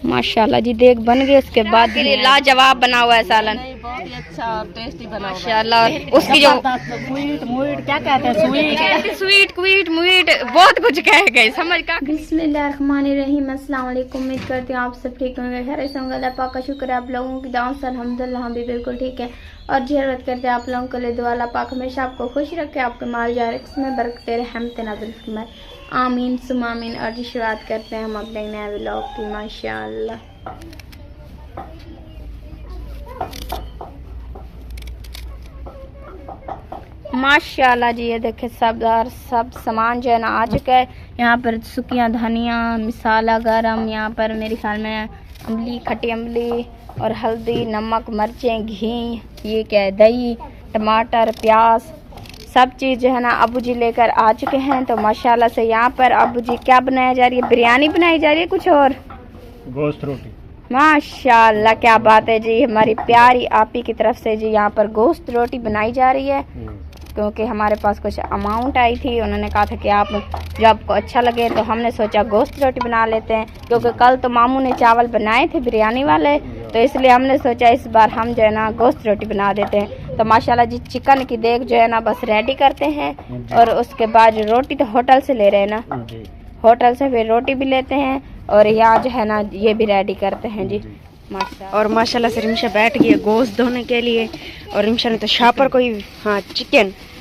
माशाल्लाह जी, देख बन गए। उसके बाद लाजवाब बना हुआ है सालन, बहुत ही अच्छा और टेस्टी बना हुआ है। माशाल्लाह। उसकी जो स्वीट मुईट क्या कहते हैं, स्वीट क्वीट मुईट बहुत कुछ कह गए समझ का। बिस्मिल्लाहिर्रहमानिर्रहीम। अस्सलाम वालेकुम। उम्मीद करती हूँ आप सब ठीक होंगे। खैर से होंगे। अल्लाह पाक का शुक्र है आप लोगों की दुआओं से अल्हम्दुलिल्लाह हम भी बिल्कुल ठीक है। और जरूरत करते हैं आप लोगों के लिए दुआ। अल्लाह पाक हमेशा आपको खुश रखे, आपके माल जाए में बरकत रहमत नाज़िल फरमाए, आमीन सुम आमीन। और जी शुरुआत करते हैं हम अपने नए व्लॉग की। माशाअल्लाह माशाल्लाह जी, ये देखे सब सामान जो है ना आ चुका है। यहाँ पर सूखियाँ धनिया, मसाला गरम, यहाँ पर मेरे ख्याल में अम्बली, खट्टी अम्बली और हल्दी, नमक, मिर्चें, घी, ये क्या है, दही, टमाटर, प्याज, सब चीज़ जो है ना अबू जी लेकर आ चुके हैं। तो माशाल्लाह से यहाँ पर अबू जी क्या बनाया जा रही है, बिरयानी बनाई जा रही है, कुछ और गोश्त रोटी। माशाल्लाह क्या बात है जी। हमारी प्यारी आपी की तरफ से जी यहाँ पर गोश्त रोटी बनाई जा रही है, क्योंकि हमारे पास कुछ अमाउंट आई थी। उन्होंने कहा था कि आप जो आपको अच्छा लगे, तो हमने सोचा गोश्त रोटी बना लेते हैं, क्योंकि कल तो मामू ने चावल बनाए थे बिरयानी वाले, तो इसलिए हमने सोचा इस बार हम जो है ना गोश्त रोटी बना देते हैं। तो माशाल्लाह जी चिकन की देग जो है ना बस रेडी करते हैं, और उसके बाद रोटी तो होटल से ले रहे हैं ना, होटल से फिर रोटी भी लेते हैं, और यहाँ जो है ना ये भी रेडी करते हैं जी माशाल्लाह। और माशाल्लाह से रिमशा बैठ गई है गोश्त धोने के लिए, और रिमशा ने तो शापर को ही, हाँ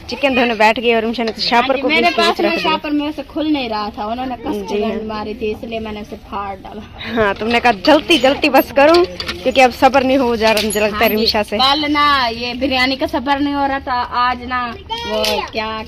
चिकन धोने बैठ गई, और रिमशा ने तो शापर को मेरे पास में शापर में से खुल नहीं रहा था, उन्होंने कस मारी थी, इसलिए मैंने उसे फाड़ डाला। हाँ तुमने कहा जल्दी बस करूँ, क्योंकि अब सब्र नहीं हो जा रहा मुझे लगता है रिमशा से। कल ना ये बिरयानी का सब्र नहीं हो रहा था, आज ना वो क्या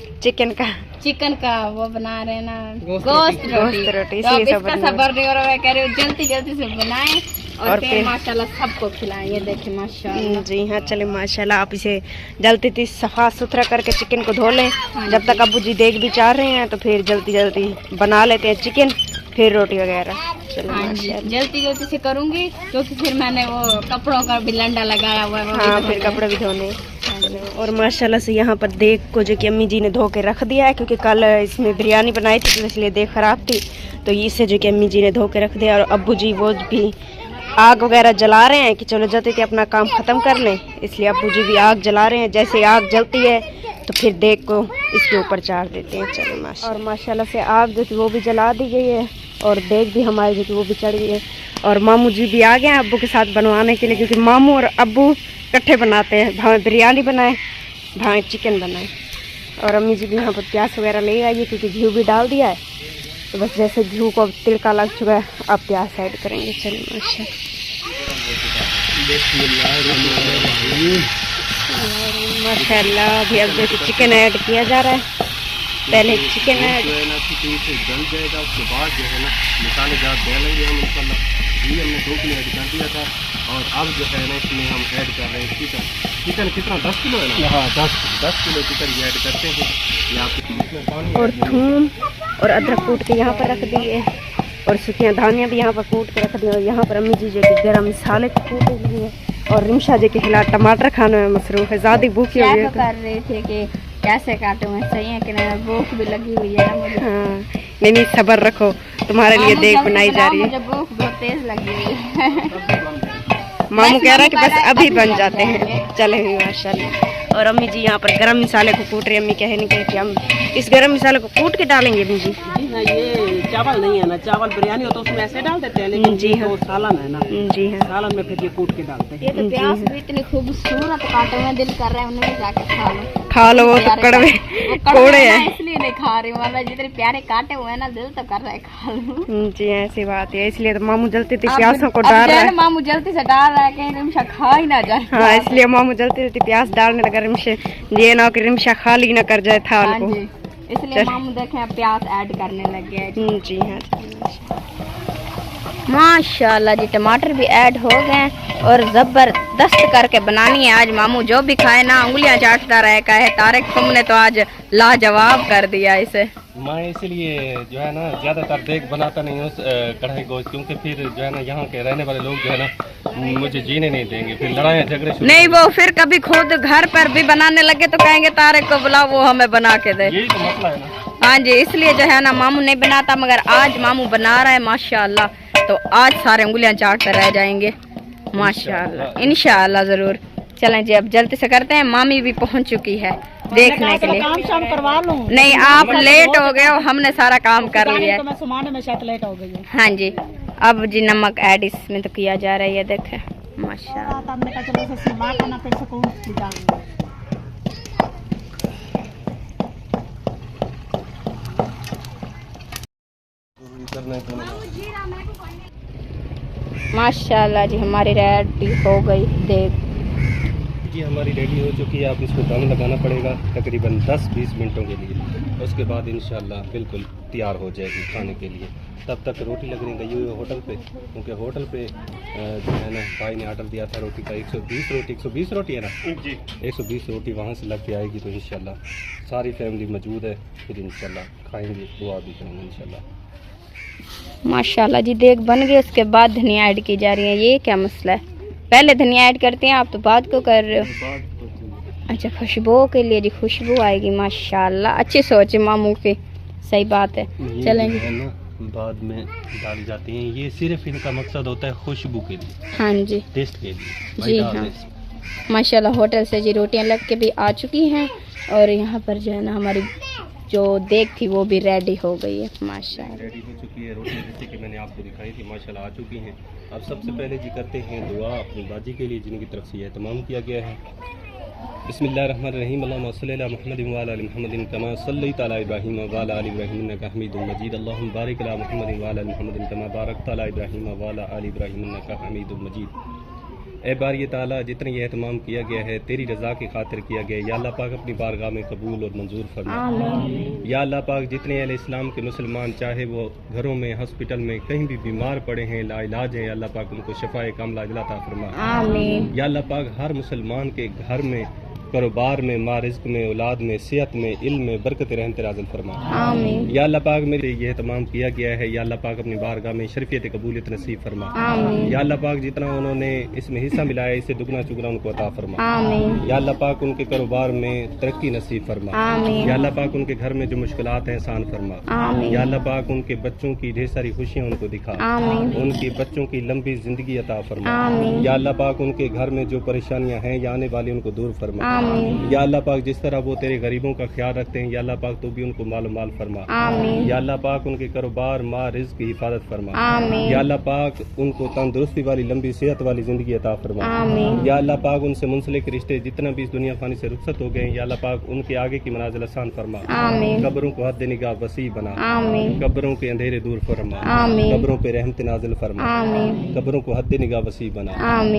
चिकन का वो बना रहे ना गोश्त रोटी, तो इसका सब्र नहीं हो रहा है, कह रहे हो जल्दी से बनाएं और फिर माशाल्लाह सबको खिलाएं। ये देखिए माशाल्लाह जी हाँ, चले माशाल्लाह आप इसे जल्दी सफा सुथरा करके चिकन को धो लें। जब तक अब्बू जी देख भी चाह रहे हैं तो फिर जल्दी बना लेते हैं चिकन, फिर रोटी वगैरह। जल्दी से करूँगी, क्योंकि फिर मैंने वो कपड़ों का भी लंडा लगाया हुआ है। हाँ फिर कपड़े भी धोने। और माशाल्लाह से यहाँ पर देख को जो कि अम्मी जी ने धो के रख दिया है, क्योंकि कल इसमें बिरयानी बनाई थी तो इसलिए देख खराब थी, तो इसे जो कि अम्मी जी ने धो के रख दिया। और अब्बू जी वो भी आग वगैरह जला रहे हैं कि चलो जल्दी से अपना काम ख़त्म कर लें, इसलिए अब्बू जी भी आग जला रहे हैं। जैसे आग जलती है तो फिर देख को इसके ऊपर चाढ़ देते हैं। चलो माशाल्लाह। और माशाल्लाह से आग जो कि वो भी जला दी गई है, और देख भी हमारी जो कि वो भी चढ़ गई है। और मामू जी भी आ गए हैं अब्बू के साथ बनवाने के लिए, क्योंकि मामू और अब्बू इकट्ठे बनाते हैं, भावें बिरयानी बनाए भावें चिकन बनाए। और अम्मी जी भी यहाँ पर प्याज वगैरह ले आई है, क्योंकि घी भी डाल दिया है, तो बस जैसे घी को अब तिलका लग चुका है अब प्याज ऐड करेंगे। चलिए माशाल्लाह अभी अब जैसे चिकन ऐड किया जा रहा है, पहले चिकन ऐड जल जाएगा, उसके बाद जो है ना मसाले ज़्यादा डालेंगे हम इंशाल्लाह। ये हमने 2 किलो ऐड कर दिया था, और अब जो है ना इसमें हम ऐड कर रहे हैं चिकन कितना 10 किलो है ना, हाँ 10 किलो चिकन ये ऐड करते हैं। यहाँ पे और थूम और अदरक कूट के यहाँ पर रख दिए, और सूखियाँ धनिया भी यहाँ पर कूट के रख दिए। और यहाँ पर अम्मी जी जो कि गरम मसाले कूट लिए, और रिमशा जी के खिलाफ टमाटर खाने में मसरूफ है, ज़्यादा भूखी हो गई कर रहे थे कि कैसे काटूं मैं, सही है कि नहीं, भूख भी लगी हुई है ना मुझे। हाँ नहीं सब्र रखो, तुम्हारे लिए देख बनाई जा रही है। मुझे भूख बहुत तेज लगी हुई है। मामू कह रहा है कि बस अभी बन जाते हैं। चले हुए माशाल्लाह। और अम्मी जी यहाँ पर गरम मसाले को कूट रही है। अम्मी कहने के कि हम इस गरम मसाले को कूट के डालेंगे अम्मी जी। जी हाँ, ये चावल नहीं है ना, चावल बिरयानी हो तो उसमें ऐसे डाल देते हैं, लेकिन जी हाँ, तो सालन है ना, जी हाँ, सालन में फिर ये कूट के डालते हैं। ये तो प्याज भी इतनी खूबसूरत काटे हुए, दिल कर रहा है उन्हें जाके खा लो। वो तो कड़वे कोड़े हैं, इसलिए नहीं खा रही हूँ, जितने प्यारे काटे हुए हैं ना, दिल तो कर रहा है खा लूं। जी ऐसी बात है, इसलिए तो मामू जल्दी प्याजों को डाल रहा है। मामू जल्दी से डाल रहा है कहीं रिमशा खा ही ना जाए। हाँ इसलिए मामू जल्दी प्याज डालने लगा, रिमशा ये ना कि रिमशा खाली ना कर जाए थाल को, इसलिए मामू देखें प्याज ऐड करने लग गया है। जी हाँ। माशाल्लाह जी, टमाटर भी ऐड हो गए और जबरदस्त करके बनानी है आज। मामू जो भी खाए ना उंगलियां चाटता रहे, कहे तारिक तुमने तो आज लाजवाब कर दिया इसे। मैं इसलिए जो है ना ज़्यादातर देख बनाता नहीं हूँ कढ़ाई गोश्त, क्योंकि फिर जो है ना यहाँ के रहने वाले लोग जो है ना मुझे जीने नहीं देंगे, फिर लड़ाइयाँ झगड़े शुरू। नहीं, वो फिर कभी खुद घर पर भी बनाने लगे तो कहेंगे तारिक को बुलाओ, वो हमें बना के दे। यही तो मसला है ना। हाँ जी, इसलिए जो है ना मामू नहीं बनाता, मगर आज मामू बना रहा है माशाल्लाह, तो आज सारे उंगलियां चाटते रह जाएंगे माशाल्लाह, इंशाल्लाह जरूर। चलें जी, अब जल्दी से करते हैं। मामी भी पहुंच चुकी है देखने के लिए। काम शाम करवा लूं। नहीं, आप लेट हो गए हो, हमने सारा काम कर लिया है। तो मैं सुमाने में शायद लेट हो गई हूं। हाँ जी, अब जी नमक ऐड इसमें तो किया जा रहा है, ये देखें माशाल्लाह। तब हमने कहा चलो इसे सुमा करना, फिर सुकून की जाएंगे। माशाल्लाह जी, हमारी रेडी हो गई देख। जी हमारी रेडी हो चुकी है। आप इसको दम लगाना पड़ेगा तकरीबन 10-20 मिनटों के लिए, उसके बाद इंशाल्लाह बिल्कुल तैयार हो जाएगी खाने के लिए। तब तक रोटी लगने गई हुई है होटल पे, क्योंकि होटल पे जो है ना भाई ने ऑर्डर दिया था रोटी का 120 रोटी है ना जी, 120 रोटी वहाँ से लग के आएगी। तो इंशाल्लाह सारी फैमिली मौजूद है, फिर इंशाल्लाह खाएंगे, दुआ भी करेंगे इंशाल्लाह। माशाल्लाह जी, देख बन गई, उसके बाद धनिया ऐड की जा रही है। ये क्या मसला है? पहले धनिया ऐड करते हैं, आप तो बाद को कर रहे हो। अच्छा, खुशबू के लिए जी, खुशबू आएगी माशाल्लाह। अच्छी सोच है मामू की, सही बात है। चलेंगे है ना, बाद में डाली जाती हैं, ये सिर्फ इनका मकसद होता है खुशबू के लिए, हाँ जी, टेस्ट के लिए। जी हाँ, माशाल्लाह होटल से जी रोटियां लग के भी आ चुकी हैं और यहाँ पर जो है ना हमारी जो देग थी वो भी रेडी हो गई है माशाल्लाह। रेडी हो चुकी है रोटी, जैसे कि मैंने आपको दिखाई थी माशाल्लाह आ चुकी हैं। अब सबसे पहले जी करते हैं दुआ अपनी बाजी के लिए जिनकी तरफ से यह तमाम किया गया है। बिस्मिल्लाहिर्रहमानिर्रहीम, अल्लाहुम्मा सल्लि अला मुहम्मदिन व अला आलि मुहम्मदिन कमा सल्लैता अला इब्राहीम व अला आलि इब्राहीम इन्नका हमीदुम मजीद। अल्लाहुम्मा बारिक अला मुहम्मदिन व अला आलि मुहम्मदिन कमा बारकता अला इब्राहीम व अला आलि इब्राहीम इन्नका हमीदुम मजीद। ए बारी ताला, जितने यह एहतमाम किया गया है तेरी रज़ा की खातिर किया गया है, या अल्लाह पाक अपनी बारगाह में कबूल और मंजूर फरमा। या अल्लाह पाक जितने अहले इस्लाम के मुसलमान चाहे वो घरों में, हॉस्पिटल में कहीं भी बीमार पड़े हैं, लाइलाज हैं, अल्लाह पाक उनको शफाए कामिला अता फरमा। या अल्लाह पाक हर मुसलमान के घर में, कारोबार में, माँ रिज़्क़ में, औलाद में, सेहत में, इल्म में बरकत रहमत नाज़िल फरमा। या अल्लाह पाक मेरे यह तमाम किया गया है, या अल्लाह पाक अपनी बारगाह में शरीफियत कबूलियत नसीब फरमा। या अल्लाह पाक जितना उन्होंने इसमें हिस्सा मिलाया इसे दुगना चुगना उनको अता फरमा। या अल्लाह पाक उनके कारोबार में तरक्की नसीब फरमा। या अल्लाह पाक उनके घर में जो मुश्किलात हैं आसान फरमा। या अल्लाह पाक उनके बच्चों की ढेर सारी खुशियाँ उनको दिखा, उनके बच्चों की लंबी जिंदगी अता फरमा। या अल्लाह पाक उनके घर में जो परेशानियाँ हैं या आने वाली उनको दूर फरमा। या अल्लाह पाक जिस तरह वो तेरे गरीबों का ख्याल रखते हैं, या अल्लाह पाक तो भी उनको माल माल फरमा। या अल्लाह पाक उनके कारोबार, माँ रिज़्क़ की हिफाजत फरमा। या अल्लाह पाक उनको तंदुरुस्ती वाली लंबी सेहत वाली जिंदगी अता फरमा। या अल्लाह पाक उनसे मुंसलिक रिश्ते जितना भी इस दुनिया फानी से रुखसत हो गए, या अल्लाह पाक उनके आगे की मनाजिल आसान फरमा। कब्रों को हद निगाह वसी बना, कब्रों के अंधेरे दूर फरमा, कब्रों पे रहमत नाजिल फरमा, कब्रों को हद निगाह वसी बना।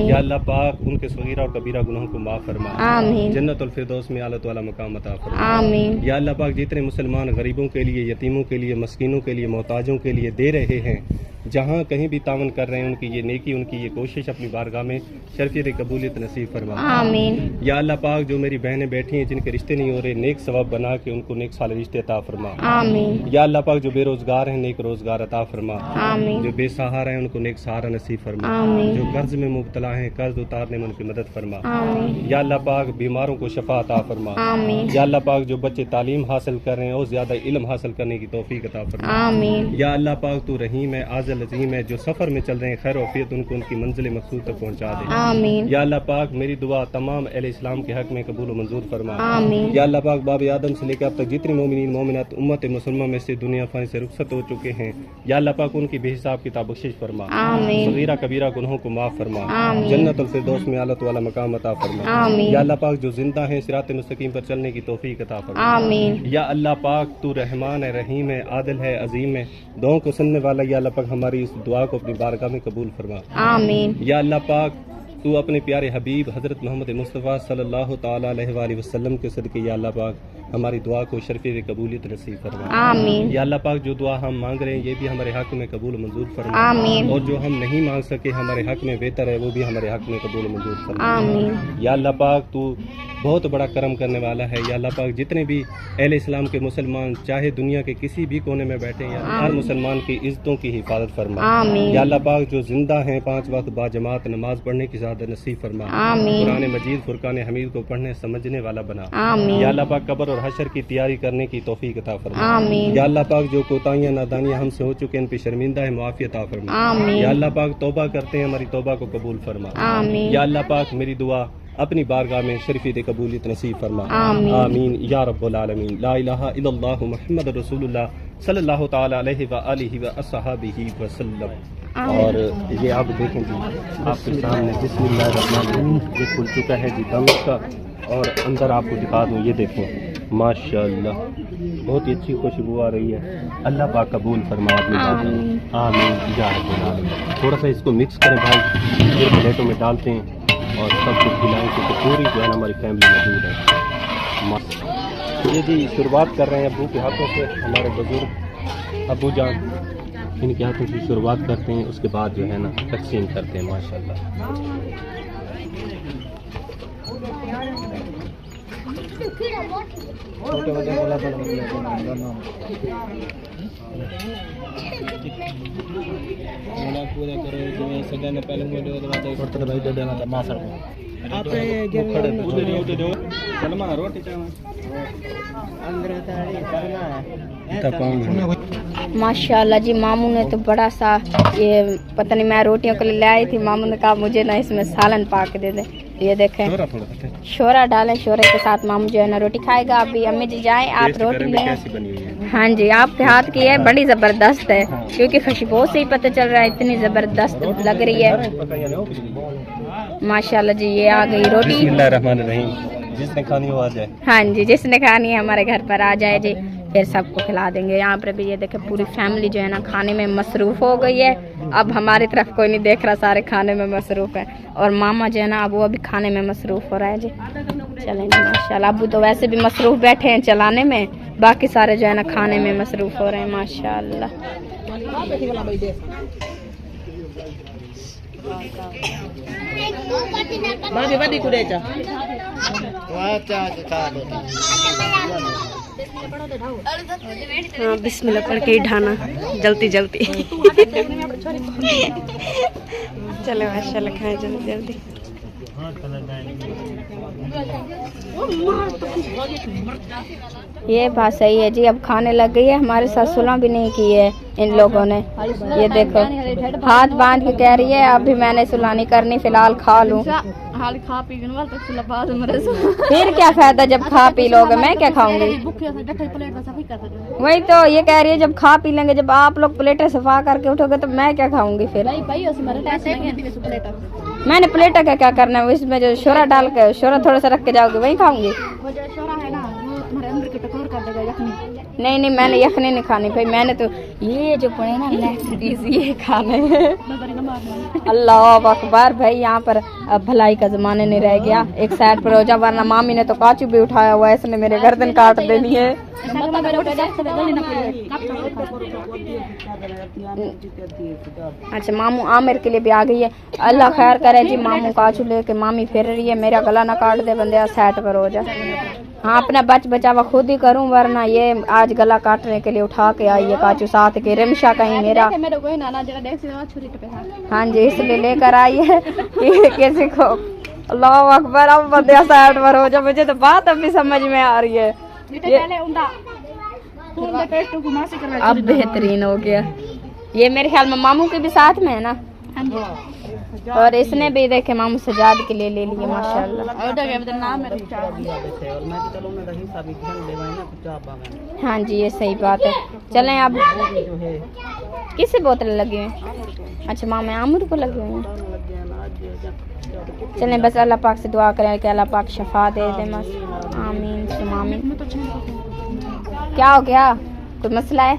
या अल्लाह पाक उनके सगीरा और कबीरा गुनाहों को माफ फरमा, जन्नतुल फिरदौस में आला वाला मकाम अता फरमा। या अल्लाह पाक जितने मुसलमान गरीबों के लिए, यतीमों के लिए, मस्कीनों के लिए, मोहताजों के लिए दे रहे हैं, जहाँ कहीं भी तावन कर रहे हैं, उनकी ये नेकी, उनकी ये कोशिश अपनी बारगाह में शर्फियत कबूलियत नसीब फरमा। या अल्लाह पाक जो मेरी बहनें बैठी हैं जिनके रिश्ते नहीं हो रहे, नेक सवाब बना के उनको नेक साले रिश्ते अता फरमा। या अल्लाह पाक जो बेरोजगार हैं नेक रोजगार अता फरमा। जो बेसहारा हैं उनको नेक सहारा नसीब फरमा। जो कर्ज में मुब्तला हैं कर्ज उतारने में उनकी मदद फरमा। या अल्लाह पाक बीमारों को शफा अता फरमा। या अल्लाह पाक जो बच्चे तालीम हासिल कर रहे हैं और ज्यादा इल्म हासिल करने की तौफीक अता फरमा। या अल्लाह पाक तू रहीम है, आज़िल अज़ीम है, जो सफर में चल रहे हैं खैर औफियत उनको उनकी मंजिल मकसूद तक पहुंचा दे। या अल्लाह पाक मेरी दुआ तमाम अहले इस्लाम के हक में कबूल और मंजूर फरमा। या अल्लाह पाक बाब आदम से लेकर अब तक जितनी मोमिनीन मोमिनात उम्मत मुसलमान में से दुनिया फानी से रुखसत हो चुके हैं, या अल्लाह पाक उनकी बेहिसाब किताब बख्शिश फरमा, सगीरा कबीरा गुनाहों को माफ फरमा, जन्नतुल फिरदौस में आला वाला मकाम अता फरमा। या अल्लाह पाक जो जिंदा हैं सिरात मुस्तकीम पर चलने की तौफीक अता फरमा। या अल्लाह पाक तू रहमान है, रहीम है, आदिल है, अजीम है, दुआओं को सुनने वाला, या अल्लाह पाक हमारी इस दुआ को अपनी बारगाह में कबूल फरमा। या अल्लाह पाक तू अपने प्यारे हबीब हज़रत मोहम्मद मुस्तफ़ा सल्लल्लाहु ताला अलैहि वसल्लम के सदक़े या अल्लाह पाक हमारी दुआ को शर्फ़ कबूलियत नसीब फरमा। आमीन। या अल्लाह पाक जो दुआ हम मांग रहे हैं ये भी हमारे हक़ में कबूल मंजूर फरमा। आमीन। और जो हम नहीं मांग सके हमारे हक़ में बेहतर है वो भी हमारे हक़ में कबूल मंजूर फरमा। आमीन। या अल्लाह पाक तू बहुत बड़ा करम करने वाला है। या अल्लाह पाक जितने भी अहले इस्लाम के मुसलमान चाहे दुनिया के किसी भी कोने में बैठे या हर मुसलमान की इज्जतों की हिफाजत फरमा। आमीन। या अल्लाह पाक जो जिंदा हैं 5 वक्त बाजमात नमाज पढ़ने की ज़्यादा नसीब फरमा। आमीन। कुरान मजीद फुरकान हमीद को पढ़ने समझने वाला बना। आमीन। या अल्लाह पाक कब्र और हशर की तैयारी करने की तौफीक अता फरमा। आमीन। या अल्लाह पाक जो कोताहियां नादानियां हमसे हो चुके हैं इन पे शर्मिंदा है मुआफ़ी अता फरमा। आमीन। या अल्लाह पाक तौबा करते हैं हमारी तौबा को कबूल फरमा। आमीन। या अल्लाह पाक मेरी दुआ अपनी बारगाह में शरीफ़ कबूलियत नसीब फरमा। आमीन। आमीन या रब्बुल आलमीन। ला इलाहा इल्लल्लाह मुहम्मद रसूलुल्लाह सल्लल्लाहु ताला अलैहि व आलिहि व अस्हाबिही वसल्लम। और ये आप देखें जी आपके सामने बिस्मिल्लाहिर्रहमानिर्रहीम ये खुल चुका है जी दम का। और अंदर आपको दिखा दूँ ये देखें माशाअल्लाह बहुत ही अच्छी खुशबू आ रही है। अल्लाह पाक कबूल फरमाए अपनी बात। आमीन या रब्बुल आलमीन। थोड़ा सा इसको मिक्स करें भाई, ये प्लेटों में डालते हैं और सब कुछ खिलाएँ क्योंकि पूरी जो है हमारी फैमिली मौजूद है। ये जी शुरुआत कर रहे हैं अबू के हाथों से, हमारे बुजुर्ग अबू जान इनके हाथों से शुरुआत करते हैं, उसके बाद जो है ना तकसीम करते हैं माशाल्लाह। माशाल्लाह जी मामू ने तो बड़ा सा ये पता नहीं मैं रोटियों के लिए ले आई थी, मामू ने कहा मुझे ना इसमें सालन पा के दे दे। ये देखें शोरा डालें, शोरे के साथ मामू जो है ना रोटी खाएगा। अभी अम्मी जी जाएं आप रोटी लें। हाँ जी आपके हाथ की है, बड़ी ज़बरदस्त है क्योंकि खुशबू से ही पता चल रहा है इतनी ज़बरदस्त लग रही है माशाल्लाह जी। ये आ गई रोटी। बिस्मिल्लाहिर्रहमानिर्रहीम। जिसने खानी हो आ जाए। हाँ जी जिसने खानी है हमारे घर पर आ जाए जी, फिर सबको खिला देंगे। यहाँ पर भी ये देखे पूरी फैमिली जो है ना खाने में मसरूफ़ हो गई है। अब हमारी तरफ कोई नहीं देख रहा, सारे खाने में मसरूफ़ है। और मामा जो है ना अब वो अभी खाने में मसरूफ़ हो रहा है जी। चलें जी माशाल्लाह। अबू तो वैसे भी मसरूफ़ बैठे हैं चलाने में, बाकी सारे जो है ना खाने में मसरूफ़ हो रहे हैं माशाल्लाह। हाँ बिस्मिल्लाह पढ़ के ही ढाना जल्दी जल्दी। चलो माशाल्लाह खाएं जल्दी जल्दी। ये बात सही है जी। अब खाने लग गई है, हमारे साथ सुलह भी नहीं की है इन लोगों ने। ये देखो हाथ बांध के कह रही है अभी मैंने सुलह नहीं करनी, फिलहाल खा लूं। फिर क्या फायदा जब खा पी लोगे, मैं क्या खाऊंगी। वही तो ये कह रही है जब खा पी लेंगे, जब आप लोग प्लेटें सफा करके उठोगे तो मैं क्या खाऊंगी फिर। मैंने प्लेटा का क्या करना है, इसमें जो शोरा डाल के शोरा थोड़ा सा रख के जाओगे वही खाऊंगी। नहीं नहीं मैंने यखनी नहीं खानी भाई, मैंने तो ये जो पड़े ना ये खाने अल्लाह अकबर भाई। यहाँ पर अब भलाई का जमाना नहीं रह गया, एक साइड पर हो जा वरना मामी ने तो काचू भी उठाया हुआ है, इसने मेरे गर्दन काट देनी है। अच्छा मामू आमिर के लिए भी आ गई है, अल्लाह खैर करे जी। मामू काचू लेके मामी फिर रही है, मेरा गला ना काट दे बंदे, साइड पर हो जा। हाँ अपना बचावा खुद ही करूं वरना ये आज गला काटने के लिए उठा के आई है काचू साथ के रिमशा कहीं मेरा। हाँ जी इसलिए लेकर आई है किसी को। अल्लाह अकबर। अब बंदे साइड पर हो जा, मुझे तो बात अभी समझ में आ रही है। अब बेहतरीन हो गया। ये मेरे ख्याल में मामू के भी साथ में है ना। और इसने भी देखे मामू सजाद के लिए ले लिए माशाल्लाह। हाँ जी ये सही बात है। चलें अब किसी बोतल लगी हुई। अच्छा मामे आमिर को लगे हुए हैं। चलें बस अल्लाह पाक से दुआ करें कि अल्लाह पाक शफा दे दे बस। आमीन सुम आमीन। क्या हो गया, कोई मसला है?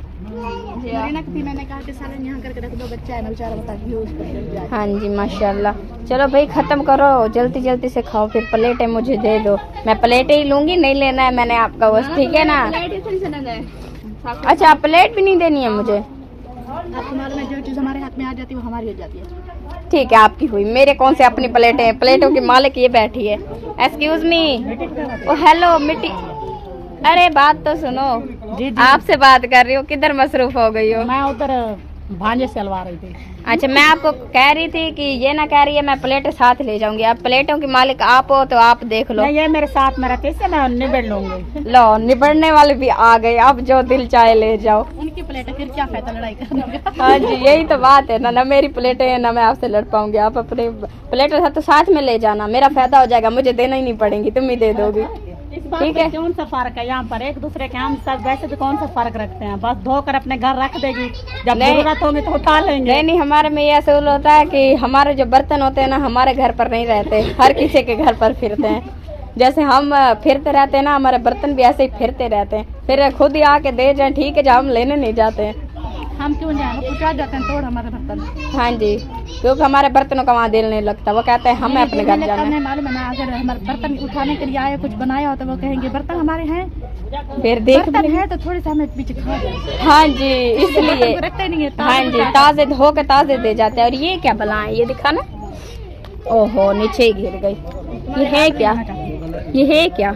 मैंने कहा कि सालन यहाँ करके रख दो, बच्चा है ना बेचारा, बता व्यूज पर। हाँ जी माशाल्लाह। चलो भाई खत्म करो, जल्दी जल्दी से खाओ, फिर प्लेटें मुझे दे दो। मैं प्लेटें ही लूंगी, नहीं लेना है मैंने आपका बस, ठीक है ना? अच्छा प्लेट भी नहीं देनी है मुझे? आपको मालूम है जो चीज हमारे हाथ में आ जाती है वो हमारी हो जाती है। ठीक है आपकी हुई, मेरे कौन से अपनी प्लेटें हैं? प्लेटों की मालिक ये बैठी है। एक्सक्यूज मी, ओ हेलो मिट्टी, अरे बात तो सुनो। जी जी। आपसे बात कर रही हो, किधर मसरूफ हो गई हो? मैं उधर भांजे से हलवा रही थी। अच्छा मैं आपको कह रही थी कि ये ना कह रही है मैं प्लेटें साथ ले जाऊंगी, आप प्लेटों की मालिक आप हो तो आप देख लो। नहीं, ये मेरे साथ में रहती है, मैं निबड़ लूंगी। लो निबड़ने वाले भी आ गए, अब जो दिल चाहे ले जाओ। उनकी प्लेटें फिर क्या फायदा लड़ाई करने का। हाँ जी यही तो बात है ना मेरी प्लेटें हैं ना मैं आपसे लड़ पाऊंगी। आप अपने प्लेटें तो साथ में ले जाना, मेरा फायदा हो जाएगा, मुझे देना ही नहीं पड़ेंगी, तुम ही दे दोगी। ठीक है, कौन सा फर्क है यहाँ पर? एक दूसरे के हम सब वैसे भी कौन सा फर्क रखते हैं, बस धोकर अपने घर रख देगी, जब जरूरत होगी तो उठा लेंगे। नहीं हमारे में ये असूल होता है कि हमारे जो बर्तन होते हैं ना हमारे घर पर नहीं रहते, हर किसी के घर पर फिरते हैं। जैसे हम फिरते रहते हैं ना, हमारे बर्तन भी ऐसे ही फिरते रहते हैं, फिर खुद ही आके दे जाए, ठीक है, जब हम लेने नहीं जाते हैं। हम क्यों जाएंगे, पहुँचा जाते हैं तोड़ हमारे बर्तन। हाँ जी, क्योंकि हमारे बर्तनों का वहाँ दिल नहीं लगता, वो कहते हैं हमें अपने घर जाना है। मालूम है ना, अगर हमारे बर्तन उठाने के लिए आए कुछ बनाया हो तो वो कहेंगे बर्तन हमारे हैं, फिर देख बर्तन है तो थोड़ी सा हमें पीछे खा जाए। हाँ जी इसलिए रखते नहीं है। हाँ जी ताजे धो के ताजे दे जाते हैं। और ये क्या बनाए, ये दिखा ना, ओहो नीचे ही गिर गई। ये है क्या, ये है क्या?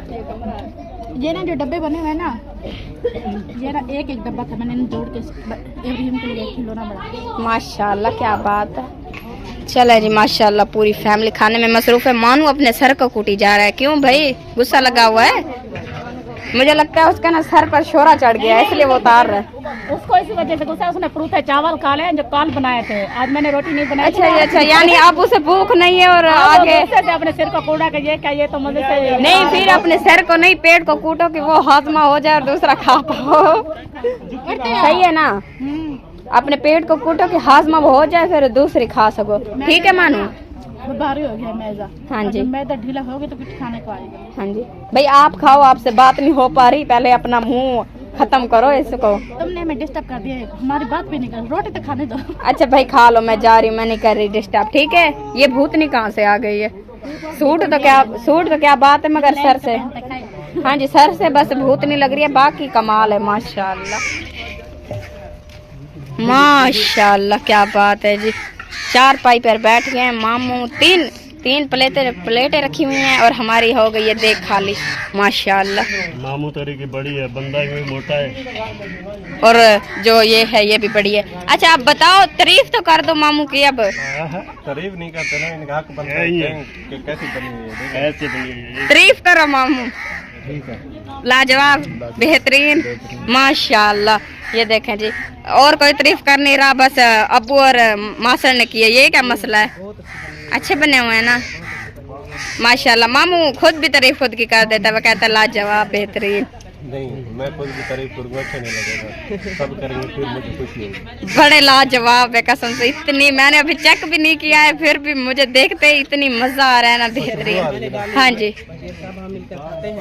ये ना जो डब्बे बने हुए हैं ना, ये ना एक एक डब्बा था, मैंने जोड़ के इब्राहिम के लिए खिलौना बना। माशाल्लाह क्या बात है। चले जी माशाल्लाह पूरी फैमिली खाने में मसरूफ है। मानू अपने सर को कूटी जा रहा है, क्यों भाई गुस्सा लगा हुआ है? मुझे लगता है उसका ना सर पर शोरा चढ़ गया है इसलिए वो उतार रहा है। उसको इसी वजह से गुस्सा, उसने परूठे चावल खा ले जो कल बनाए थे, आज मैंने रोटी नहीं बनाई। अच्छा यानी अब उसे भूख नहीं है और आगे अपने सिर को कूड़ा के ये क्या, ये तो मजे से नहीं, फिर अपने सर को नहीं पेट को कूटो कि वो हाजमा हो जाए और दूसरा खा पाओ। सही है ना, अपने पेट को कूटो कि हाजमा हो जाए फिर दूसरी खा सको। ठीक है मानू, भारी हो गया मैदा। हाँ जी मैदा ढीला हो गया तो कुछ खाने को आएगा। हाँ जी भाई आप खाओ, आपसे बात नहीं हो पा रही, पहले अपना मुंह खत्म करो इसको। तुमने हमें डिस्टर्ब कर दिया, हमारी बात भी नहीं कर, रोटी तो खाने दो। अच्छा भाई खा लो, मैं जा रही हूँ, मैं नहीं कर रही डिस्टर्ब। ठीक है, ये भूतनी कहाँ से आ गई है? सूट तो क्या बात है, मगर सर से, हाँ जी सर से बस भूतनी लग रही है, बाकी कमाल है माशाल्लाह माशाल्लाह क्या बात है जी। चार पाई पर बैठ गए हैं मामू, तीन प्लेटें रखी हुई हैं और हमारी हो गई है देख खाली माशाल्लाह। मामू तेरी की बड़ी है, बंदा भी मोटा है और जो ये है ये भी बड़ी है। अच्छा आप बताओ, तारीफ तो कर दो मामू की। अब तारीफ नहीं करते ना, इनका हक बनता है कि कैसी बनी है, ऐसे बनी है। तारीफ करो मामू, ठीक है, लाजवाब बेहतरीन माशाल्लाह। ये देखें जी, और कोई तारीफ कर नहीं रहा, बस अब्बू और मासर ने की है। ये क्या मसला है? अच्छे बने हुए हैं ना माशाल्लाह। मामू खुद भी तारीफ खुद की कर देता है, वो कहता है लाजवाब बेहतरीन। नहीं मैं खुद की तारीफ करूंगा, अच्छा नहीं लगेगा, सब करेंगे फिर मुझे खुशी होगी। बड़े लाजवाब है कसम से, इतनी मैंने अभी चेक भी नहीं किया है, फिर भी मुझे देखते ही इतनी मजा आ रहा है ना, बेहतरीन। हाँ जी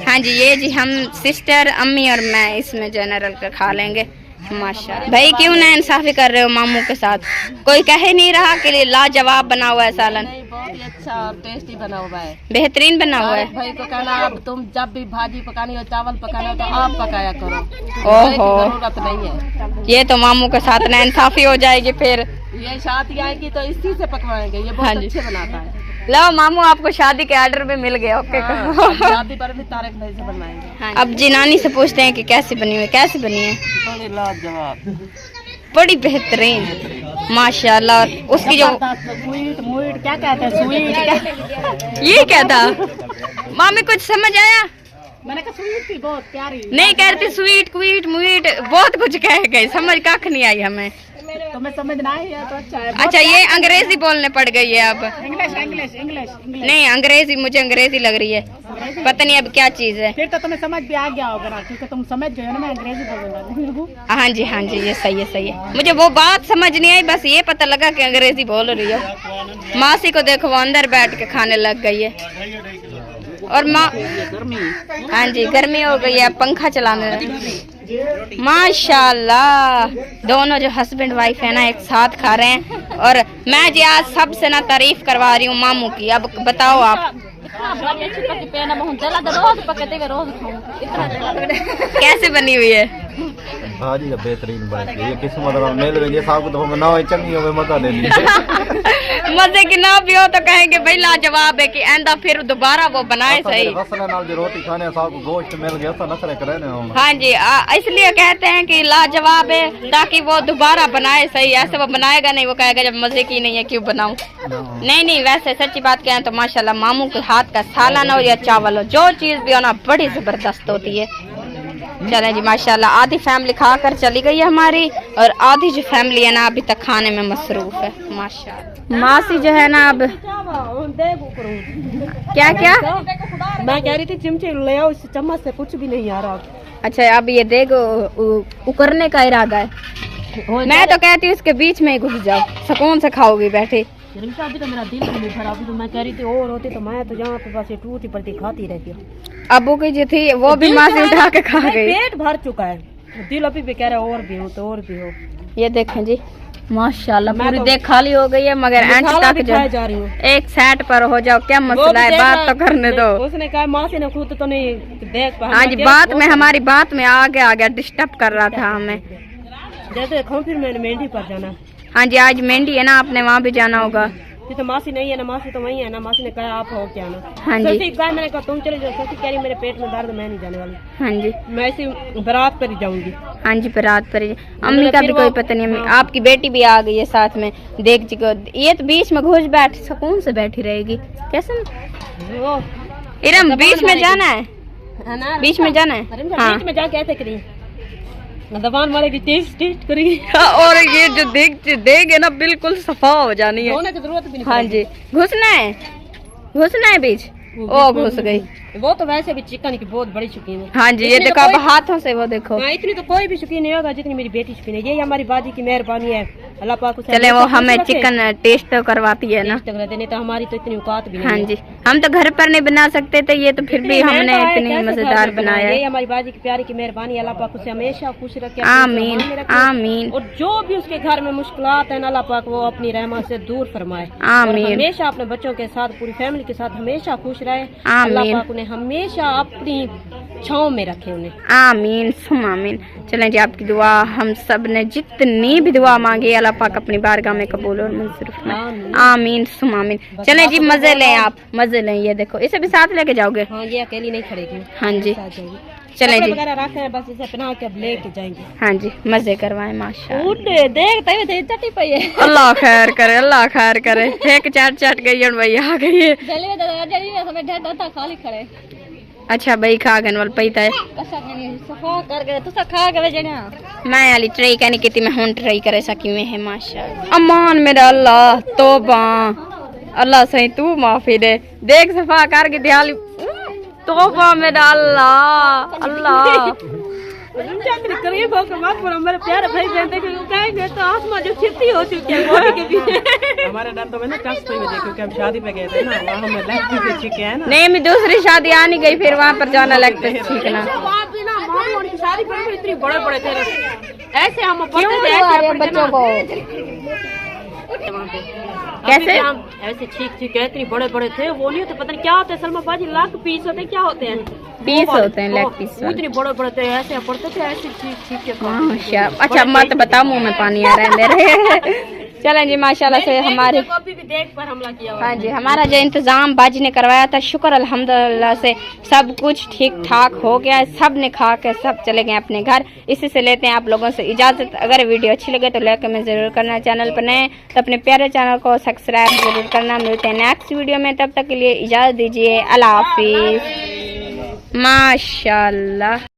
हाँ जी, ये जी हम सिस्टर अम्मी और मैं इसमें जनरल का खा लेंगे माशाल्लाह। भाई क्यों ना इंसाफी कर रहे हो मामू के साथ? कोई कह नहीं रहा कि लाजवाब बना हुआ है सालन? बहुत ही अच्छा और टेस्टी बना हुआ है, बेहतरीन बना हुआ है। भाई को कहना अब तुम जब भी भाजी पकानी हो, चावल पकाना हो तो आप पकाया करो, ओहो जरूरत नहीं है। ये तो मामू के साथ ना इंसाफी हो जाएगी फिर। ये शादी आएगी तो इसी से पकवाएंगे, ये हाँ बहुत जी। अच्छे बनाता है। लो मामू आपको शादी के ऑर्डर भी मिल गया। ओके हाँ, शादी पर भी तारीख नहीं से बनवाएंगे। अब जी नानी से पूछते हैं कि कैसी बनी हुई, कैसी बनी है? बड़ी लाजवाब, बड़ी बेहतरीन माशाल्लाह। और उसकी जो स्वीट क्या कहते हैं, स्वीट क्या? ये क्या था मामी, कुछ समझ आया? मैंने कहा स्वीट थी बहुत प्यारी। नहीं कह रही स्वीट क्वीट मुईट बहुत कुछ कह गए, समझ कख नहीं आई हमें। तुम्हें समझ ना आई है तो अच्छा है। अच्छा ये अंग्रेजी बोलने पड़ गई है अब। इंग्लिश इंग्लिश इंग्लिश इंग्लिश नहीं अंग्रेजी, मुझे अंग्रेजी लग रही है, पता नहीं अब क्या चीज है। फिर तो तुम्हें समझ भी आ गया होगा ना, क्योंकि तुम समझ जो है ना, मैं अंग्रेजी बोलूंगा। हाँ जी ये सही है सही है। मुझे वो बात समझ नहीं आई, बस ये पता लगा कि अंग्रेजी बोल रही हो। मासी को देखो वो अंदर बैठ के खाने लग गई है और माँ, हाँ जी गर्मी हो गई है, पंखा चलाने माशाल्लाह दोनों जो हस्बैंड वाइफ है ना एक साथ खा रहे हैं। और मैं जी आज सबसे ना तारीफ करवा रही हूँ मामू की। अब बताओ आप रोज पकते हुए रोज खाऊं, इतना कैसे बनी हुई है? भाजी का बेहतरीन बने ये किस्मत में मिल गई है साहब तो ना चंगी हो मजा ले ली मजे की ना भी हो तो कहेंगे भाई लाजवाब है कि आंदा फिर दोबारा वो बनाए सही। मसला नाल जो रोटी खाने साहब को गोश्त मिल गया तो नखरे करे ना हम। हाँ जी इसलिए कहते हैं कि लाजवाब है ताकि वो दोबारा बनाए सही। ऐसे वो बनाएगा नहीं, वो कहेगा जब मजे की नहीं है क्यों बनाऊं। नहीं वैसे सच्ची बात कहें तो माशाल्लाह मामू के हाथ का सालन हो या चावल हो जो चीज भी हो ना बड़ी जबरदस्त होती है। चलें जी माशाल्लाह आधी फैमिली खा कर चली गई है हमारी और आधी जो फैमिली है ना अभी तक खाने में मसरूफ है माशाल्लाह। मासी जो है ना अब क्या क्या मैं कह रही थी चिमचे ले आओ, इस चम्मच से कुछ भी नहीं आ रहा। अच्छा अब ये देख उकरने का इरादा है। मैं तो कहती हूँ इसके बीच में ही घुस जाओ, सुकून से खाओगी बैठे। रिंका अभी तो मेरा दिल नहीं भरा, अभी तो मैं कह रही थी और होती तो मैं तो यहाँ पे बस ये टूटी पड़ती खाती रहती हूँ। अबू की जो थी वो भी मासी उठा के खा गई। पेट भर चुका है, दिल अभी भी कह रहा है और भी हो तो और भी हो। ये देखें जी माशाल्लाह पूरी देख खाली हो गई है मगर एंड तक जो जा रही हूँ एक सेट पर हो जाओ क्या मसला है, बात तो करने दो। उसने कहा मासी ने खुद तो नहीं देख पा। हाँ जी बात में हमारी बात में आगे आ गया, डिस्टर्ब कर रहा था हमें। जैसे खाऊं फिर मैंने मेहंदी पर जाना। हाँ जी आज मेहंदी है ना, आपने वहाँ भी जाना होगा। तो मासी नहीं है ना, मासी तो वही है ना। मासी ने कहा आप हो क्या ना। हाँ जी कहा मैंने कहा तुम चले जाओ, सची कह रही मेरे पेट में दर्द, मैं नहीं जाने वाली। हाँ जी मैं इसी बारात पर ही जाऊंगी। हाँ जी बारात पर ही। अम्मी का भी कोई पता नहीं। आपकी बेटी भी आ गई है साथ में, देख जी को ये तो बीच में घुस बैठ सुकून से बैठी रहेगी कैसे। इरम बीच में जाना है, बीच में जाना है। हाँ बीच में जाके ऐसे करिए दबान मारेगी, टेस्ट करेगी। और ये जो देग है ना बिल्कुल सफा हो जानी है। होने की जरूरत भी नहीं। हाँ जी घुसना है बीच। ओ घुस गई। वो तो वैसे भी चिकन की बहुत बड़ी शौकीन है। हाँ जी ये देखो अब हाथों से वो देखो। हाँ, इतनी तो कोई भी शौकीन नहीं होगा जितनी मेरी बेटी शौकीन है। ये हमारी बाजी की मेहरबानी है, अल्लाह पाक उसे चले वो हमें चिकन टेस्ट तो करवाती है ना। नहीं तो हमारी तो इतनी औकात भी नहीं। हाँ जी हम तो घर पर नहीं बना सकते थे, ये तो फिर भी हमने इतनी मजेदार बनाया। ये हमारी बाजी की प्यारी की मेहरबानी, अल्लाह पाक उसे हमेशा खुश रखे। आमीन आमीन। और जो भी उसके घर में मुश्किलात है ना अल्लाह पाक वो अपनी रहमत से दूर फरमाए। आमीन। हमेशा अपने बच्चों के साथ पूरी फैमिली के साथ हमेशा खुश रहे। आमीन। अल्लाह पाक उन्हें हमेशा अपनी छांव में रखे उन्हें। आमीन सुम आमीन। चलें जी आपकी दुआ हम सब ने जितनी भी दुआ मांगी अल्लाह पाक अपनी बारगाह में कबूल और मंजूर फरमाए। आमीन सुम आमीन। चलें जी मजे लें, आप मजे लें। ये देखो इसे भी साथ लेके जाओगे? हाँ ये अकेली नहीं खड़ेगी। हाँ जी चलें जी रखे हैं बस इसे पहना के अब लेके जाएंगे। हाँ जी मजे करवाएं माशाल्लाह। देखते हुए चटी पई है। अल्लाह खैर करे, अल्लाह खैर करे। एक चट गई और वही आ गई है। खाली खड़े अच्छा भाई खा गन वाल पैता है मैं अली ट्राई करनी की मैं हुन ट्राई करे सकी में है माशाल्लाह। अमान मेरा अल्लाह तौबा, अल्लाह सही तू माफी दे। देख सफा कर के दियाली तौबा मेरा अल्लाह अल्लाह। करीब होकर माफ करो मेरे प्यारे भाई बहन, कहेंगे तो आसमां जो छिपी हो चुकी है बॉडी के पीछे। हमारे डर तो मैंने कष्ट हुई है क्योंकि हम शादी पे गए थे ना, वहाँ हमें लेग पीस ठीक है ना। नहीं मैं दूसरी शादी आ नहीं गई, फिर वहाँ पर जाना लगता है ठीक ना। वहाँ भी ना मामी की शादी पर भी इतने बड़े बड़े थे ऐसे हम बच्चों को कैसे हम ऐसे ठीक है इतने बड़े बड़े थे। वो नहीं होते पता नहीं क्या होते सलमा बाजी, लाख पीस होते क्या होते हैं, पीस होते हैं लेग पीस। इतने बड़े बड़े थे ऐसे पड़ते थे ऐसे ठीक माशा। अच्छा मत बताओ मुंह में पानी आ रहा है मेरे। चलें जी माशाल्लाह से हमारे अभी भी देख पर हमला किया। हाँ जी हमारा जो इंतजाम बाजी ने करवाया था शुक्र अल्हम्दुलिल्लाह से सब कुछ ठीक ठाक हो गया है। सब ने खा के सब चले गए अपने घर। इसी से लेते हैं आप लोगों से इजाजत। अगर वीडियो अच्छी लगे तो लाइक कमेंट जरूर करना, चैनल पर नए तो अपने प्यारे चैनल को सब्सक्राइब जरूर करना। मिलते हैं नेक्स्ट वीडियो में, तब तक के लिए इजाजत दीजिए। अल्लाह हाफिज माशाल्लाह।